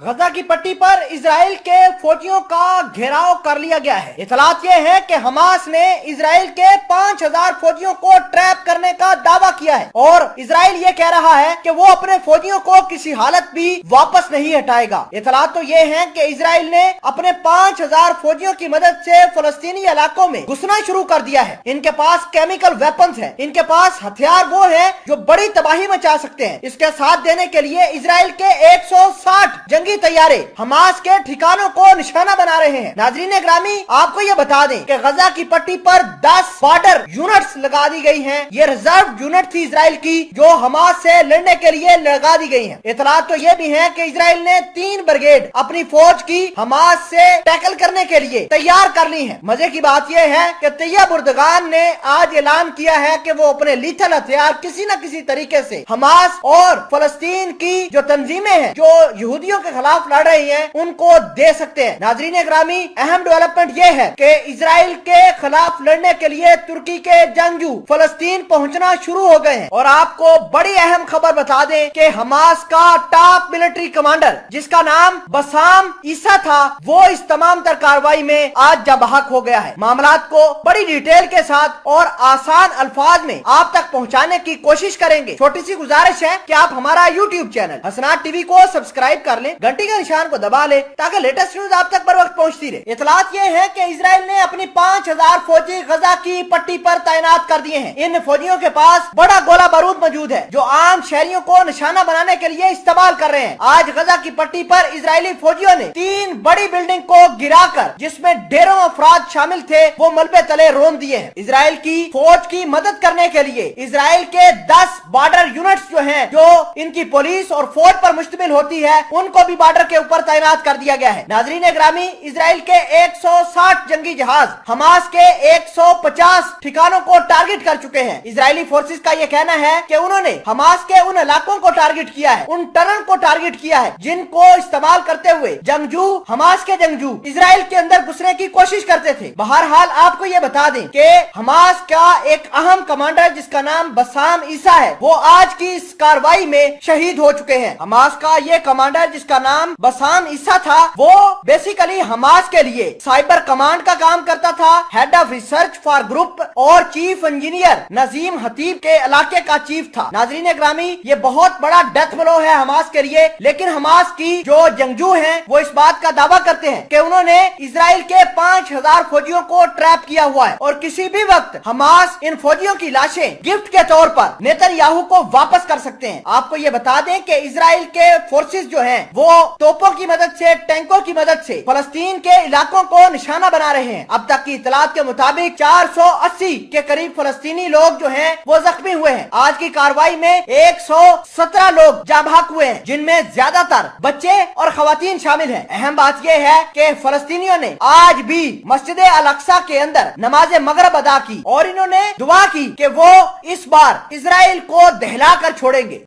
गजा की पट्टी पर इजराइल के फौजियों का घेराव कर लिया गया है। इतलात ये है कि हमास ने इजराइल के 5000 फौजियों को ट्रैप करने का दावा किया है और इजराइल ये कह रहा है कि वो अपने फौजियों को किसी हालत भी वापस नहीं हटाएगा। इतलात तो ये है कि इजराइल ने अपने 5000 फौजियों की मदद से फलस्तीनी इलाकों में घुसना शुरू कर दिया है। इनके पास केमिकल वेपन्स है, इनके पास हथियार वो है जो बड़ी तबाही मचा सकते हैं। इसके साथ देने के लिए इजराइल के 160 जंगी तैयारे हमास के ठिकानों को निशाना बना रहे हैं। नाजरीन ग्रामी, आपको ये बता दें कि गजा की पट्टी पर 10 बॉर्डर यूनिट्स लगा दी गई हैं। ये रिजर्व यूनिट थी इजराइल की जो हमास से लड़ने के लिए लगा दी गई हैं। इतलात तो ये भी है कि इजराइल ने 3 ब्रिगेड अपनी फौज की हमास से टैकल करने के लिए तैयार कर ली है। मजे की बात यह है कि तैयब उर्दगान ने आज ऐलान किया है कि वो अपने लीथल हथियार किसी न किसी तरीके से हमास और फलस्तीन की जो तंजीमें हैं जो यहूदियों के खिलाफ लड़ रही हैं उनको दे सकते हैं। नाजरीन ग्रामी, अहम डेवलपमेंट ये है कि इजराइल के खिलाफ लड़ने के लिए तुर्की के जंगजू फलस्तीन पहुंचना शुरू हो गए हैं। और आपको बड़ी अहम खबर बता दें कि हमास का टॉप मिलिट्री कमांडर जिसका नाम बसाम ईसा था वो इस तमाम तर कार्रवाई में आज जबहक हो गया है। मामलात को बड़ी डिटेल के साथ और आसान अल्फाज में आप तक पहुंचाने की कोशिश करेंगे। छोटी सी गुजारिश है कि आप हमारा यूट्यूब चैनल हसनात टीवी को सब्सक्राइब कर लें, घंटी का निशान को दबा लें ताकि लेटेस्ट न्यूज आप तक बर वक्त पहुंचती रहे। इतलात ये है कि इजराइल ने अपनी 5000 फौजी गजा की पट्टी पर तैनात कर दिए हैं। इन फौजियों के पास बड़ा गोला बारूद मौजूद है जो आम शहरियों को निशाना बनाने के लिए इस्तेमाल कर रहे हैं। आज गजा की पट्टी पर इजरायली फौजियों ने 3 बड़ी बिल्डिंग को गिराकर जिसमें ढेरों अफराद शामिल थे वो मलबे तले रोन दिए हैं। इजराइल की फौज की मदद करने के लिए इजराइल के 10 बॉर्डर यूनिट्स जो हैं जो इनकी पुलिस और फौज पर मुश्तमिल होती है उनको भी बॉर्डर के ऊपर तैनात कर दिया गया है। नाजरीन ग्रामी, इजराइल के 160 जंगी जहाज हमास के 150 ठिकानों को टारगेट कर चुके हैं। इजरायली फोर्सेस का यह कहना है कि उन्होंने हमास के उन इलाकों को टारगेट किया है, उन टनल को टारगेट किया है जिनको इस्तेमाल करते हुए जंगजू हमास के जंगजू इजराइल के अंदर घुसने की कोशिश करते थे। बहरहाल आपको ये बता दें कि हमास का एक अहम कमांडर जिसका नाम बसाम ईसा है वो आज की इस कार्रवाई में शहीद हो चुके हैं। हमास का ये कमांडर जिसका नाम बसाम ईसा था वो बेसिकली हमास के लिए साइबर कमांड का काम करता था, head of research for group और चीफ इंजीनियर नजीम हतीब के इलाके का चीफ था। नाजरीन ग्रामी, ये बहुत बड़ा डेथ ब्लो है हमास के लिए, लेकिन हमास की जो जंगजू हैं वो इस बात का दावा करते हैं कि उन्होंने इजराइल के 5000 फौजियों को ट्रैप किया हुआ है और किसी भी वक्त हमास इन फौजियों की लाशें गिफ्ट के तौर पर नेतन्याहू को वापस कर सकते हैं। आपको ये बता दें कि इजराइल के फोर्सेस जो हैं वो तोपों की मदद से, टैंकों की मदद से फलस्तीन के इलाकों को निशाना बना रहे हैं। अब तक की इतलात के मुताबिक 480 के करीब फलस्तीनी लोग जो हैं वो जख्मी हुए हैं। आज की कार्रवाई में 117 लोग जाबाक हुए हैं जिनमें ज्यादातर बच्चे और खवातीन शामिल हैं। अहम बात यह है कि फलस्तीनियों ने आज भी मस्जिद अल अक्सा के अंदर नमाज मगरिब अदा की और इन्होंने दुआ की कि वो इस बार इजराइल को दहला कर छोड़ेंगे।